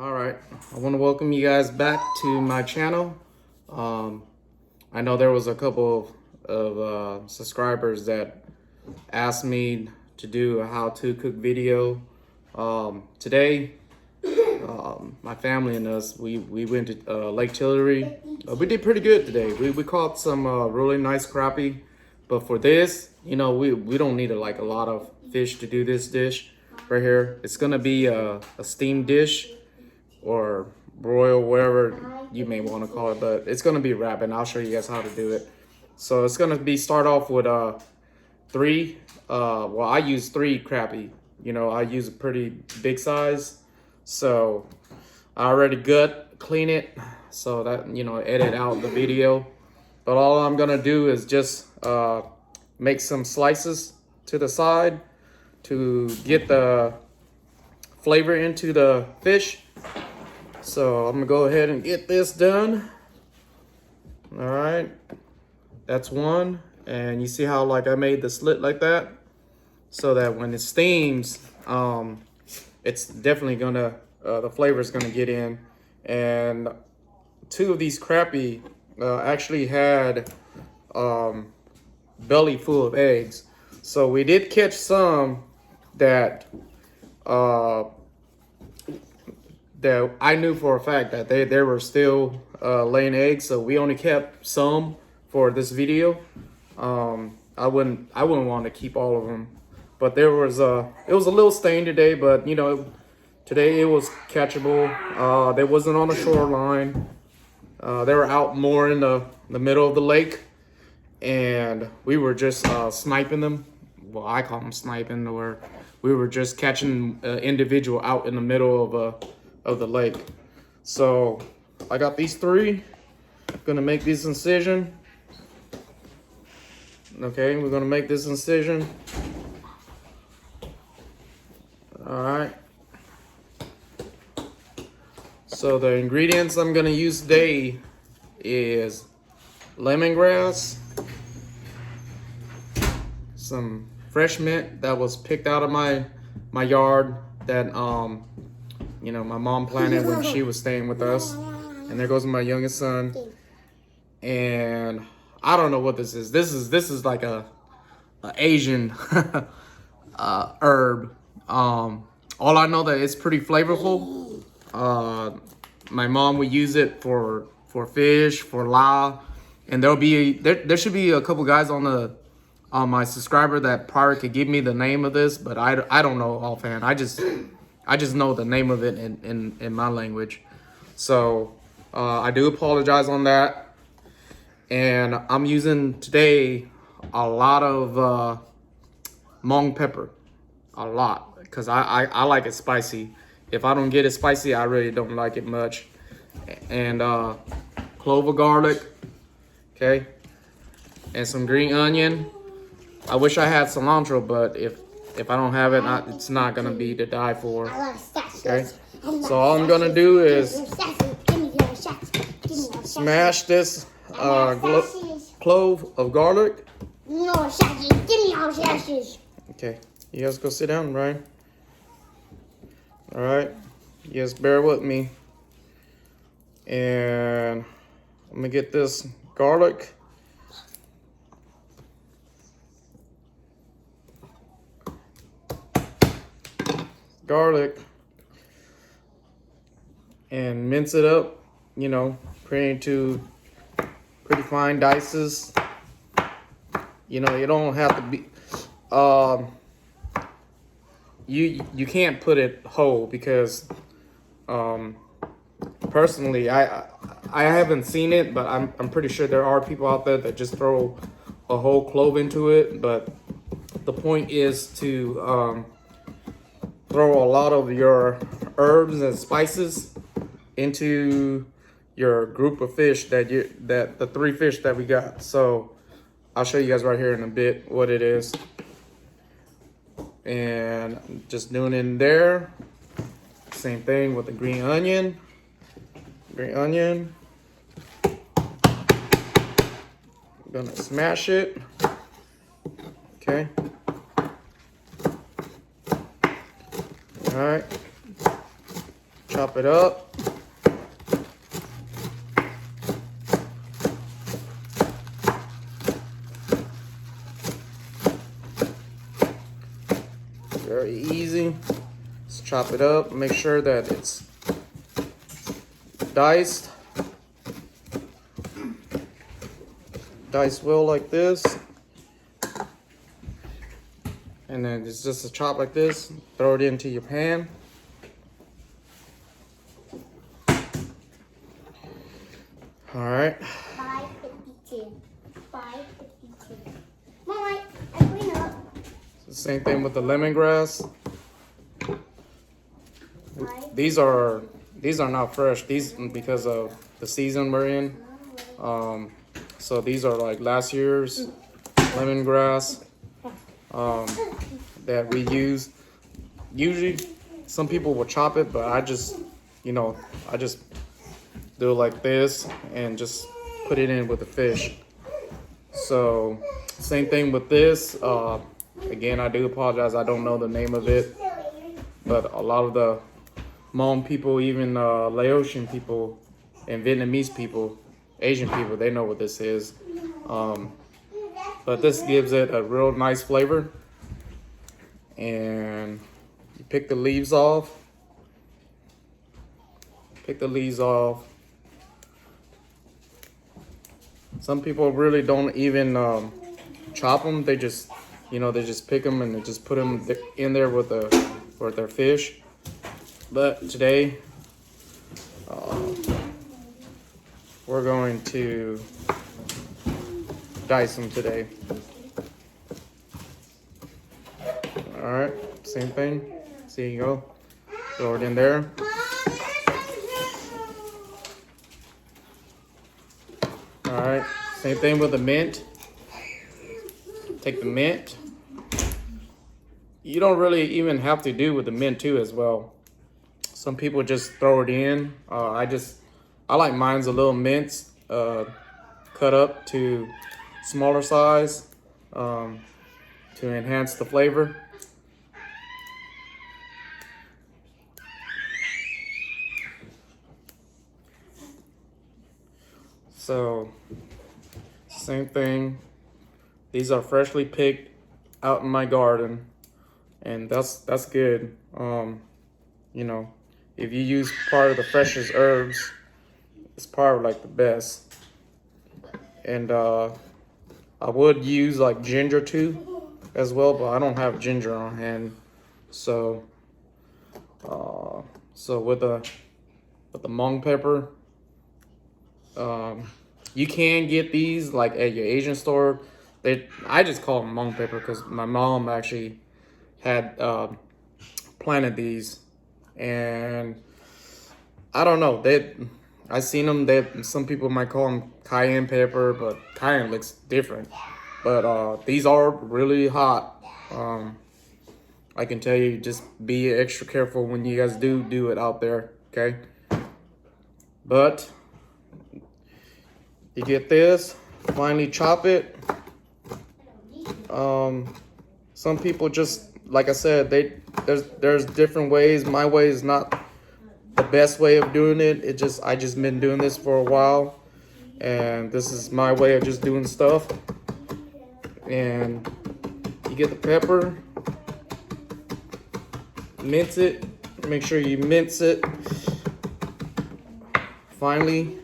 All right, I want to welcome you guys back to my channel. I know there was a couple of subscribers that asked me to do a how-to cook video. Today, my family and us, we went to Lake Tillery. We did pretty good today. We caught some really nice crappie. But for this, you know, we don't need a lot of fish to do this dish right here. It's gonna be a steamed dish, or broil, whatever you may want to call it, but it's gonna be wrapping. I'll show you guys how to do it. So it's gonna be start off with three. Well, I use three crappie. You know, I use a pretty big size, so I already clean it, so that edit out the video. But all I'm gonna do is just make some slices to the side to get the flavor into the fish. So I'm gonna go ahead and get this done. All right, that's one. And you see how I made the slit like that, so that when it steams, it's definitely gonna, the flavor is gonna get in. And two of these crappie actually had belly full of eggs. So we did catch some that that I knew for a fact that they were still laying eggs, so we only kept some for this video. I wouldn't want to keep all of them, but it was a little stain today, but today it was catchable. They wasn't on the shoreline. They were out more in the middle of the lake, and we were just sniping them. Well, I call them sniping, or we were just catching individual out in the middle of the lake. So I got these three. Gonna make this incision. Okay, we're gonna make this incision. All right. So the ingredients I'm gonna use today is lemongrass, some fresh mint that was picked out of my yard that my mom planted when she was staying with us. And there goes my youngest son. And I don't know what this is. This is like a Asian herb. All I know that it's pretty flavorful. My mom would use it for fish, for la, and there should be a couple guys on my subscriber that probably could give me the name of this, but I don't know offhand. I just know the name of it in my language. So I do apologize on that. And I'm using today a lot of Hmong pepper, a lot, because I like it spicy. If I don't get it spicy, I really don't like it much. And clove of garlic, okay, and some green onion. I wish I had cilantro, but if I don't have it, it's not gonna be to die for. Okay, so all I'm gonna do is smash this clove of garlic. Okay, you guys go sit down, Brian. All right, you guys bear with me. And I'm gonna get this garlic. And mince it up, pretty fine dices. You don't have to be you can't put it whole, because personally I haven't seen it, but I'm pretty sure there are people out there that just throw a whole clove into it. But the point is to throw a lot of your herbs and spices into your group of fish that the three fish that we got. So I'll show you guys right here in a bit what it is. And just doing it in there. Same thing with the green onion. I'm gonna smash it. Okay. All right. chop it up. Very easy. Let's chop it up. Make sure that it's diced. Diced well like this. And then it's just a chop like this. Throw it into your pan. All right. 5:52. 5:52. Mom, I clean up. Same thing with the lemongrass. These are not fresh. These because of the season we're in. So these are like last year's lemongrass that we use. Usually, some people will chop it, but I just do it like this and just put it in with the fish. So same thing with this. Again, I do apologize. I don't know the name of it, but a lot of the Hmong people, even Laotian people and Vietnamese people, Asian people, they know what this is. But this gives it a real nice flavor. And you pick the leaves off. Pick the leaves off. Some people really don't even chop them. They just, they just pick them and they just put them in there with their fish. But today, we're going to dice them today. All right, same thing. So you go, throw it in there. All right, same thing with the mint. Take the mint. You don't really even have to do with the mint too as well. Some people just throw it in. I like mine's a little mince, cut up to smaller size to enhance the flavor. So same thing. These are freshly picked out in my garden, and that's good. If you use part of the freshest herbs, it's probably like the best. And I would use like ginger too as well, but I don't have ginger on hand. So with the Hmong pepper, you can get these like at your Asian store. I just call them Hmong pepper because my mom actually had planted these, and I don't know. I seen them. Some people might call them cayenne pepper, but cayenne looks different. But these are really hot. I can tell you, just be extra careful when you guys do it out there. Okay, but you get this, finally chop it. Some people just, like I said, there's different ways. My way is not the best way of doing it. I just been doing this for a while, and this is my way of just doing stuff. And you get the pepper, mince it. Make sure you mince it finely,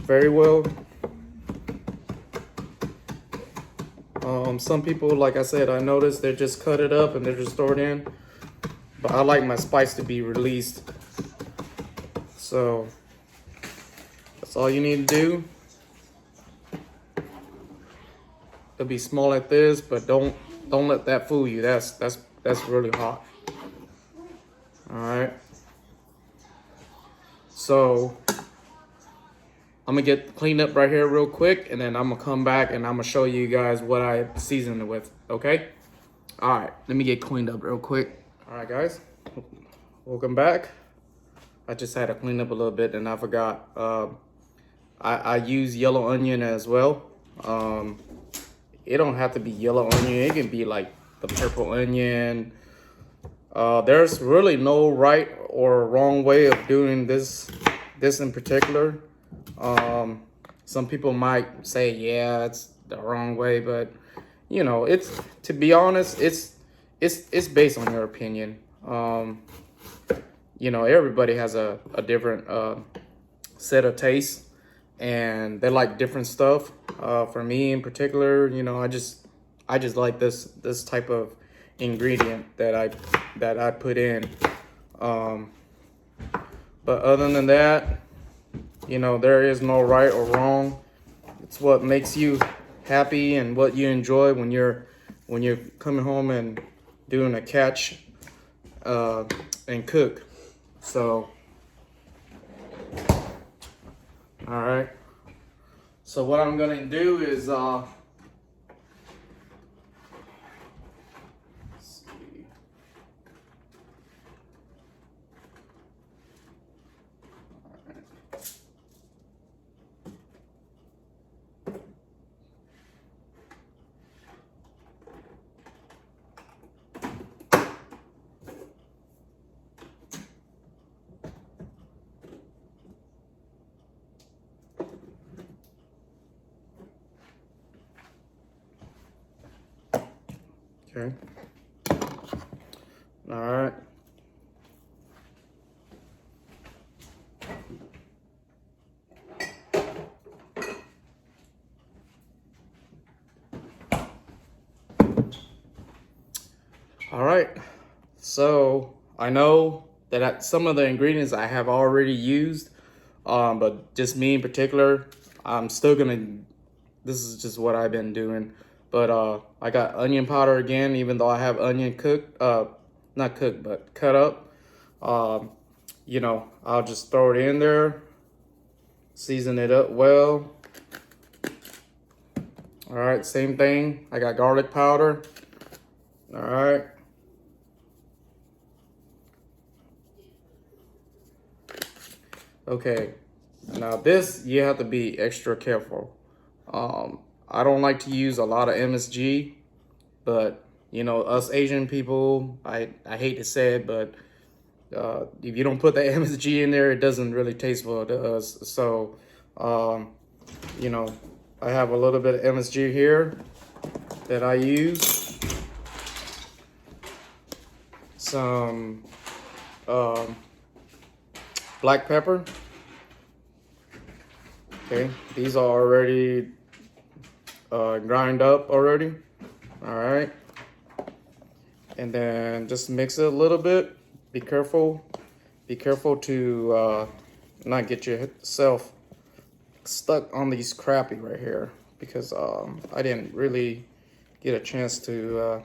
very well. Some people, like I said, I noticed they just cut it up and they just throw it in. But I like my spice to be released. So that's all you need to do. It'll be small like this, but don't let that fool you. That's really hot. All right. So I'm gonna get cleaned up right here real quick, and then I'm gonna come back and I'm gonna show you guys what I seasoned it with, okay? All right, let me get cleaned up real quick. All right, guys, welcome back. I just had to clean up a little bit and I forgot. I use yellow onion as well. It don't have to be yellow onion. It can be like the purple onion. There's really no right or wrong way of doing this in particular. Some people might say, yeah, it's the wrong way, but you know, it's, to be honest, it's based on your opinion. You know, everybody has a different set of tastes, and they like different stuff. For me in particular, you know, I just like this type of ingredient that I put in. But other than that, you know, there is no right or wrong. It's what makes you happy and what you enjoy when you're coming home and doing a catch and cook. So, all right. So what I'm gonna do is let's see. Okay. All right. All right. So I know that some of the ingredients I have already used, but just me in particular, I'm still gonna. This is just what I've been doing. But I got onion powder again, even though I have onion cooked, not cooked, but cut up. Um, you know, I'll just throw it in there, season it up well. All right, same thing. I got garlic powder. All right. Okay, now this, you have to be extra careful. I don't like to use a lot of MSG, but you know, us Asian people, I hate to say it, but if you don't put the MSG in there, it doesn't really taste well to us. So, you know, I have a little bit of MSG here that I use. Some black pepper. Okay, these are already grind up already. All right, and then just mix it a little bit. Be careful to not get yourself stuck on these crappie right here, because I didn't really get a chance to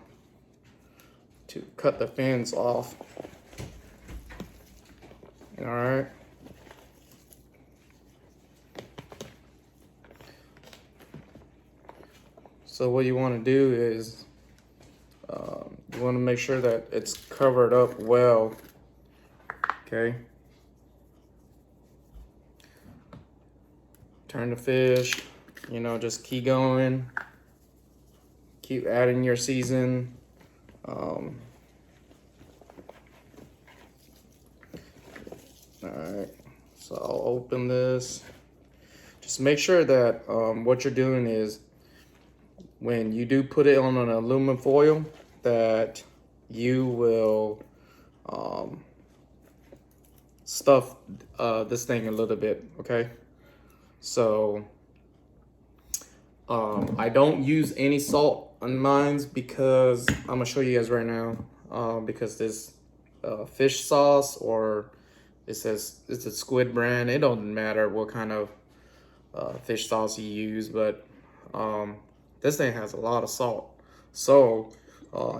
cut the fins off. All right. So what you want to do is you want to make sure that it's covered up well. Okay. Turn the fish. You know, just keep going. Keep adding your season. All right. So I'll open this. Just make sure that what you're doing is, when you do put it on an aluminum foil, that you will stuff this thing a little bit, okay? So I don't use any salt on mine, because I'm gonna show you guys right now, because this fish sauce, or it says it's a squid brand, it don't matter what kind of fish sauce you use, but this thing has a lot of salt. So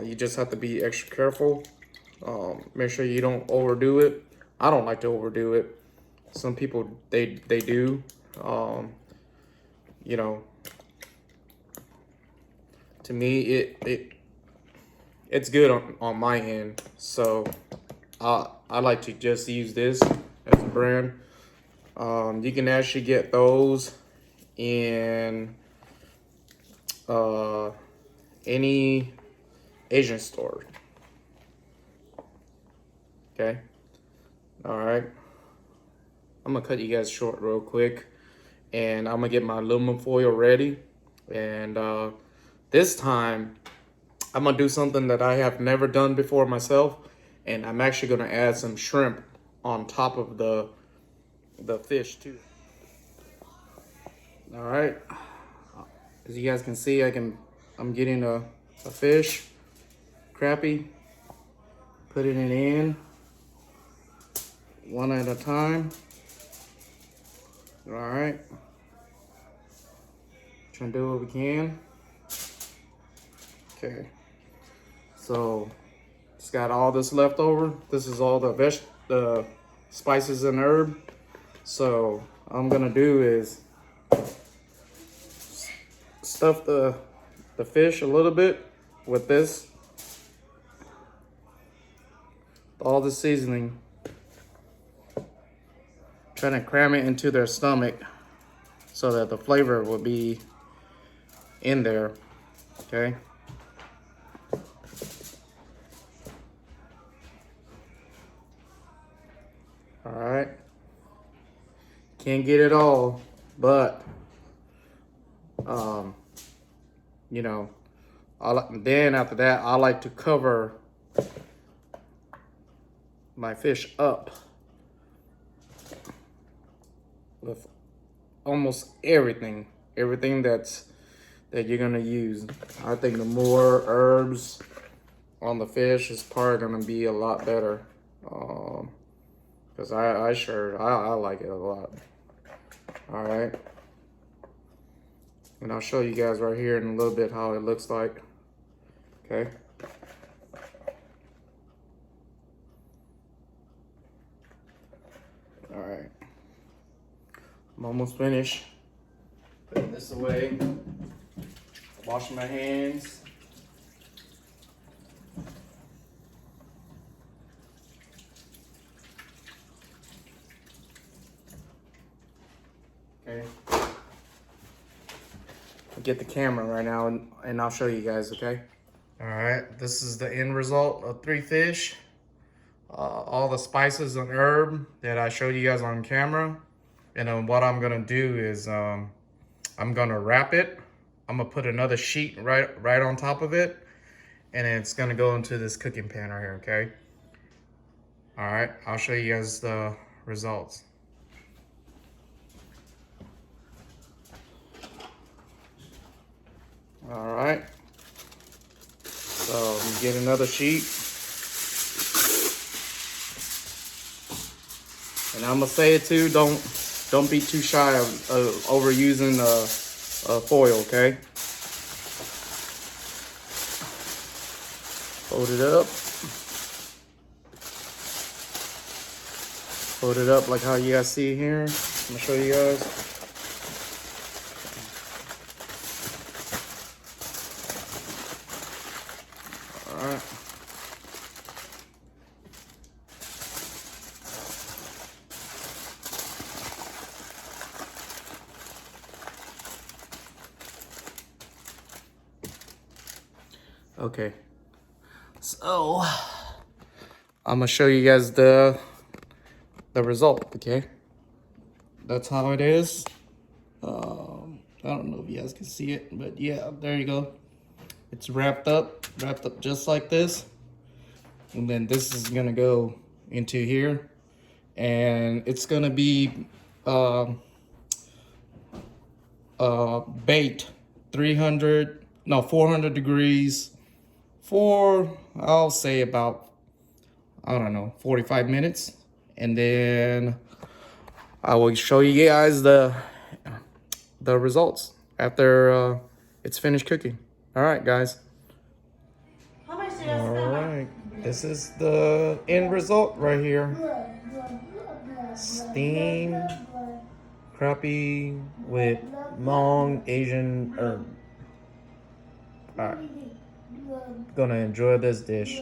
you just have to be extra careful. Make sure you don't overdo it. I don't like to overdo it. Some people, they do. You know, to me, it's good on my end. So I like to just use this as a brand. You can actually get those in any Asian store. Okay, All right. I'm gonna cut you guys short real quick, and I'm gonna get my aluminum foil ready. And this time, I'm gonna do something that I have never done before myself, and I'm actually gonna add some shrimp on top of the fish too. All right, as you guys can see, I'm getting a fish, crappie, putting it in one at a time. All right, trying to do what we can. Okay, so it's got all this left over. This is all the spices and herb. So I'm gonna do is stuff the fish a little bit with this, all the seasoning, trying to cram it into their stomach so that the flavor will be in there. Okay. All right. Can't get it all, but you know, then after that, I like to cover my fish up with almost everything that you're gonna use. I think the more herbs on the fish is probably gonna be a lot better, because I like it a lot. All right, and I'll show you guys right here in a little bit how it looks like. Okay. All right, I'm almost finished. Putting this away. Washing my hands. Okay. I'll get the camera right now and I'll show you guys, okay? All right, this is the end result of 3 fish. All the spices and herb that I showed you guys on camera. And then what I'm gonna do is I'm gonna wrap it. I'm gonna put another sheet right on top of it, and it's gonna go into this cooking pan right here, okay? All right, I'll show you guys the results. All right, so get another sheet. And I'm gonna say it too, don't be too shy of overusing foil, okay? Fold it up. Fold it up like how you guys see here. I'm gonna show you guys. All right. Okay, so I'm gonna show you guys the result. Okay, that's how it is. I don't know if you guys can see it, but yeah, there you go. It's wrapped up just like this, and then this is gonna go into here, and it's gonna be baked 400 degrees for, I'll say about, I don't know, 45 minutes. And then I will show you guys the results after it's finished cooking. All right, guys. All right, this is the end result right here. Steamed crappie with Hmong Asian herb. All right, gonna enjoy this dish.